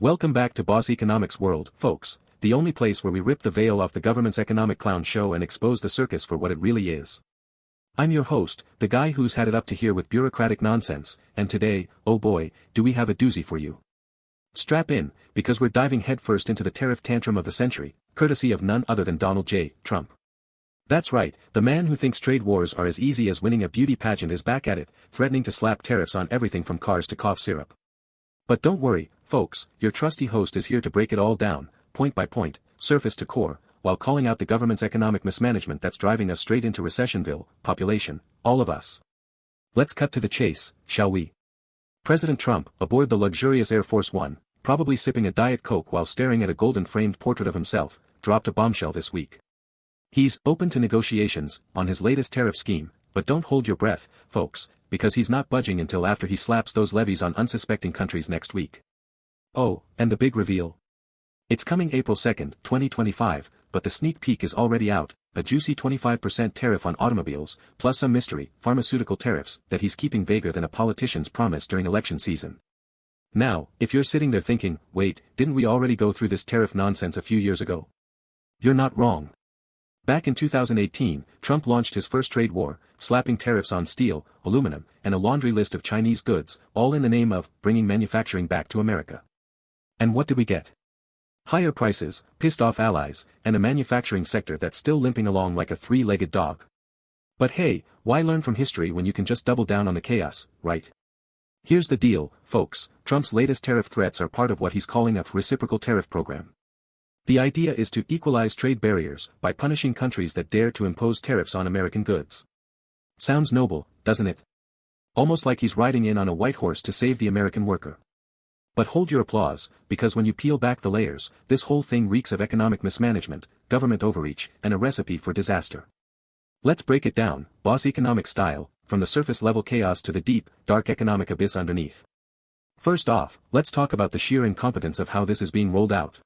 Welcome back to Boss Economics World, folks, the only place where we rip the veil off the government's economic clown show and expose the circus for what it really is. I'm your host, the guy who's had it up to here with bureaucratic nonsense, and today, oh boy, do we have a doozy for you. Strap in, because we're diving headfirst into the tariff tantrum of the century, courtesy of none other than Donald J. Trump. That's right, the man who thinks trade wars are as easy as winning a beauty pageant is back at it, threatening to slap tariffs on everything from cars to cough syrup. But don't worry, folks, your trusty host is here to break it all down, point by point, surface to core, while calling out the government's economic mismanagement that's driving us straight into Recessionville, population, all of us. Let's cut to the chase, shall we? President Trump, aboard the luxurious Air Force One, probably sipping a Diet Coke while staring at a golden-framed portrait of himself, dropped a bombshell this week. He's open to negotiations on his latest tariff scheme, but don't hold your breath, folks, because he's not budging until after he slaps those levies on unsuspecting countries next week. Oh, and the big reveal? It's coming April 2nd, 2025, but the sneak peek is already out, a juicy 25% tariff on automobiles, plus some mystery, pharmaceutical tariffs, that he's keeping vaguer than a politician's promise during election season. Now, if you're sitting there thinking, wait, didn't we already go through this tariff nonsense a few years ago? You're not wrong. Back in 2018, Trump launched his first trade war, slapping tariffs on steel, aluminum, and a laundry list of Chinese goods, all in the name of bringing manufacturing back to America. And what did we get? Higher prices, pissed-off allies, and a manufacturing sector that's still limping along like a three-legged dog. But hey, why learn from history when you can just double down on the chaos, right? Here's the deal, folks, Trump's latest tariff threats are part of what he's calling a reciprocal tariff program. The idea is to equalize trade barriers by punishing countries that dare to impose tariffs on American goods. Sounds noble, doesn't it? Almost like he's riding in on a white horse to save the American worker. But hold your applause, because when you peel back the layers, this whole thing reeks of economic mismanagement, government overreach, and a recipe for disaster. Let's break it down, boss economic style, from the surface-level chaos to the deep, dark economic abyss underneath. First off, let's talk about the sheer incompetence of how this is being rolled out.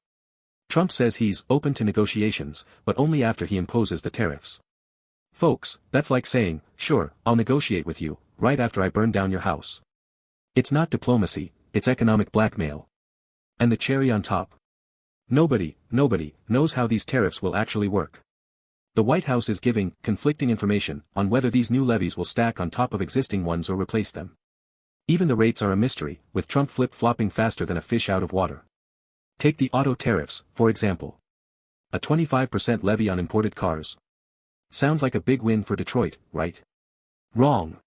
Trump says he's open to negotiations, but only after he imposes the tariffs. Folks, that's like saying, sure, I'll negotiate with you, right after I burn down your house. It's not diplomacy, it's economic blackmail. And the cherry on top? Nobody knows how these tariffs will actually work. The White House is giving conflicting information on whether these new levies will stack on top of existing ones or replace them. Even the rates are a mystery, with Trump flip-flopping faster than a fish out of water. Take the auto tariffs, for example. A 25% levy on imported cars. Sounds like a big win for Detroit, right? Wrong.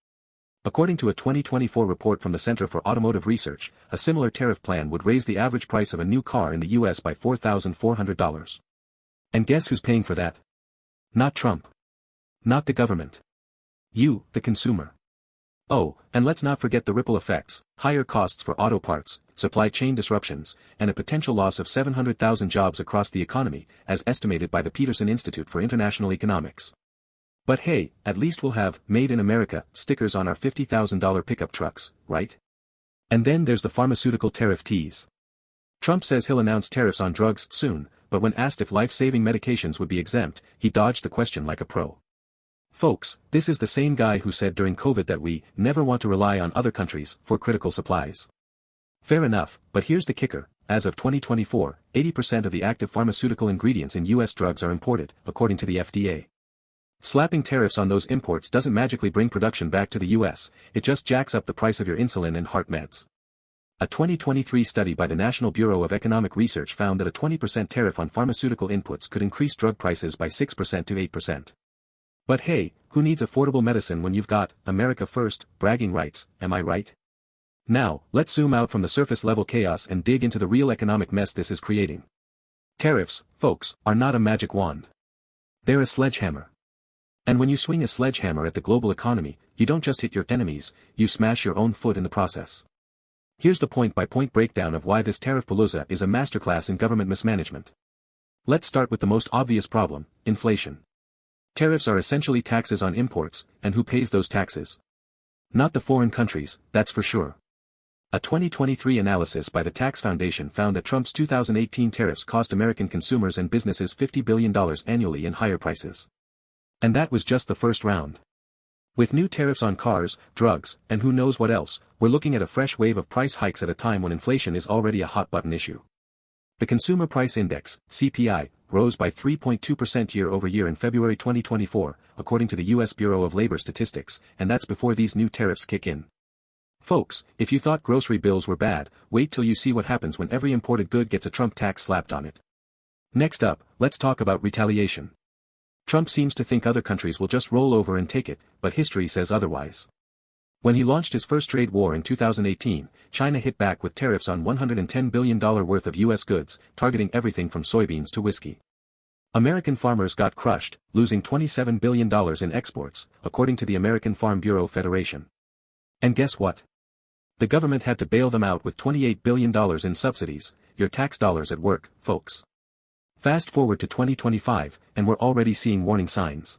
According to a 2024 report from the Center for Automotive Research, a similar tariff plan would raise the average price of a new car in the US by $4,400. And guess who's paying for that? Not Trump. Not the government. You, the consumer. Oh, and let's not forget the ripple effects, higher costs for auto parts, supply chain disruptions, and a potential loss of 700,000 jobs across the economy, as estimated by the Peterson Institute for International Economics. But hey, at least we'll have Made in America stickers on our $50,000 pickup trucks, right? And then there's the pharmaceutical tariff tease. Trump says he'll announce tariffs on drugs soon, but when asked if life-saving medications would be exempt, he dodged the question like a pro. Folks, this is the same guy who said during COVID that we never want to rely on other countries for critical supplies. Fair enough, but here's the kicker, as of 2024, 80% of the active pharmaceutical ingredients in US drugs are imported, according to the FDA. Slapping tariffs on those imports doesn't magically bring production back to the US, it just jacks up the price of your insulin and heart meds. A 2023 study by the National Bureau of Economic Research found that a 20% tariff on pharmaceutical inputs could increase drug prices by 6% to 8%. But hey, who needs affordable medicine when you've got America First bragging rights, am I right? Now, let's zoom out from the surface-level chaos and dig into the real economic mess this is creating. Tariffs, folks, are not a magic wand. They're a sledgehammer. And when you swing a sledgehammer at the global economy, you don't just hit your enemies, you smash your own foot in the process. Here's the point-by-point breakdown of why this tariffpalooza is a masterclass in government mismanagement. Let's start with the most obvious problem, inflation. Tariffs are essentially taxes on imports, and who pays those taxes? Not the foreign countries, that's for sure. A 2023 analysis by the Tax Foundation found that Trump's 2018 tariffs cost American consumers and businesses $50 billion annually in higher prices. And that was just the first round. With new tariffs on cars, drugs, and who knows what else, we're looking at a fresh wave of price hikes at a time when inflation is already a hot-button issue. The Consumer Price Index, CPI, rose by 3.2% year-over-year in February 2024, according to the U.S. Bureau of Labor Statistics, and that's before these new tariffs kick in. Folks, if you thought grocery bills were bad, wait till you see what happens when every imported good gets a Trump tax slapped on it. Next up, let's talk about retaliation. Trump seems to think other countries will just roll over and take it, but history says otherwise. When he launched his first trade war in 2018, China hit back with tariffs on $110 billion worth of U.S. goods, targeting everything from soybeans to whiskey. American farmers got crushed, losing $27 billion in exports, according to the American Farm Bureau Federation. And guess what? The government had to bail them out with $28 billion in subsidies, your tax dollars at work, folks. Fast forward to 2025, and we're already seeing warning signs.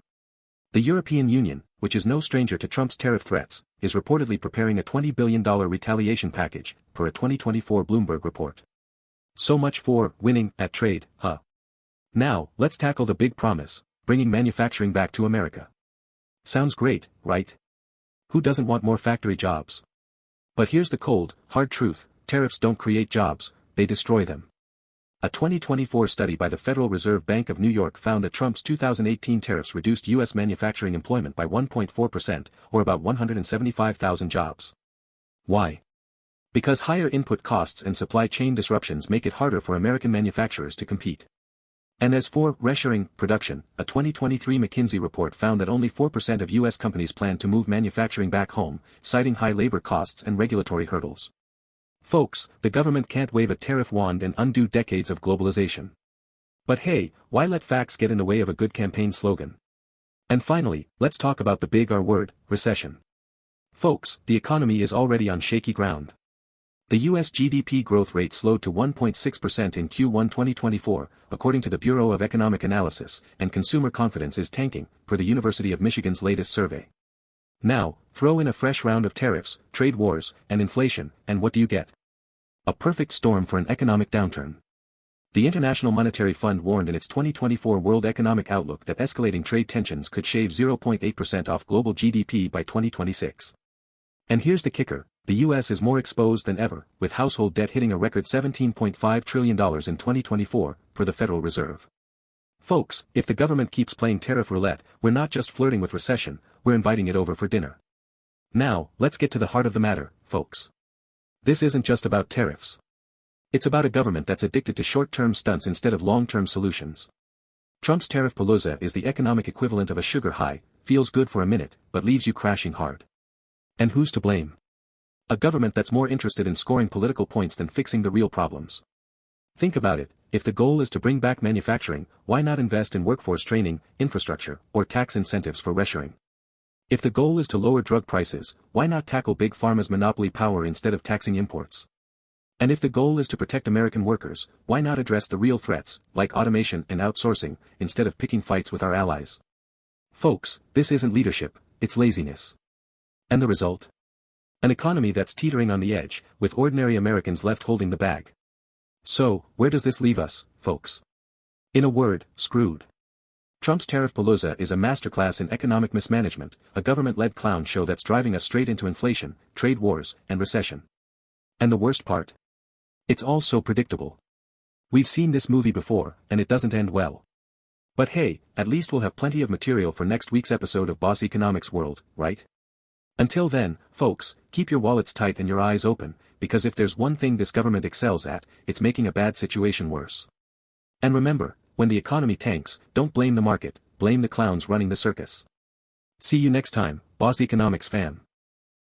The European Union, which is no stranger to Trump's tariff threats, is reportedly preparing a $20 billion retaliation package, per a 2024 Bloomberg report. So much for winning at trade, huh? Now, let's tackle the big promise, bringing manufacturing back to America. Sounds great, right? Who doesn't want more factory jobs? But here's the cold, hard truth, tariffs don't create jobs, they destroy them. A 2024 study by the Federal Reserve Bank of New York found that Trump's 2018 tariffs reduced U.S. manufacturing employment by 1.4%, or about 175,000 jobs. Why? Because higher input costs and supply chain disruptions make it harder for American manufacturers to compete. And as for reshoring production, a 2023 McKinsey report found that only 4% of U.S. companies plan to move manufacturing back home, citing high labor costs and regulatory hurdles. Folks, the government can't wave a tariff wand and undo decades of globalization. But hey, why let facts get in the way of a good campaign slogan? And finally, let's talk about the big R word, recession. Folks, the economy is already on shaky ground. The U.S. GDP growth rate slowed to 1.6% in Q1 2024, according to the Bureau of Economic Analysis, and consumer confidence is tanking, per the University of Michigan's latest survey. Now, throw in a fresh round of tariffs, trade wars, and inflation, and what do you get? A perfect storm for an economic downturn. The International Monetary Fund warned in its 2024 World Economic Outlook that escalating trade tensions could shave 0.8% off global GDP by 2026. And here's the kicker, the U.S. is more exposed than ever, with household debt hitting a record $17.5 trillion in 2024, per the Federal Reserve. Folks, if the government keeps playing tariff roulette, we're not just flirting with recession, we're inviting it over for dinner. Now, let's get to the heart of the matter, folks. This isn't just about tariffs. It's about a government that's addicted to short-term stunts instead of long-term solutions. Trump's tariffpalooza is the economic equivalent of a sugar high, feels good for a minute, but leaves you crashing hard. And who's to blame? A government that's more interested in scoring political points than fixing the real problems. Think about it, if the goal is to bring back manufacturing, why not invest in workforce training, infrastructure, or tax incentives for reshoring? If the goal is to lower drug prices, why not tackle Big Pharma's monopoly power instead of taxing imports? And if the goal is to protect American workers, why not address the real threats, like automation and outsourcing, instead of picking fights with our allies? Folks, this isn't leadership, it's laziness. And the result? An economy that's teetering on the edge, with ordinary Americans left holding the bag. So, where does this leave us, folks? In a word, screwed. Trump's tariffpalooza is a masterclass in economic mismanagement, a government-led clown show that's driving us straight into inflation, trade wars, and recession. And the worst part? It's all so predictable. We've seen this movie before, and it doesn't end well. But hey, at least we'll have plenty of material for next week's episode of Boss Economics World, right? Until then, folks, keep your wallets tight and your eyes open, because if there's one thing this government excels at, it's making a bad situation worse. And remember, when the economy tanks, don't blame the market, blame the clowns running the circus. See you next time, Boss Economics fam.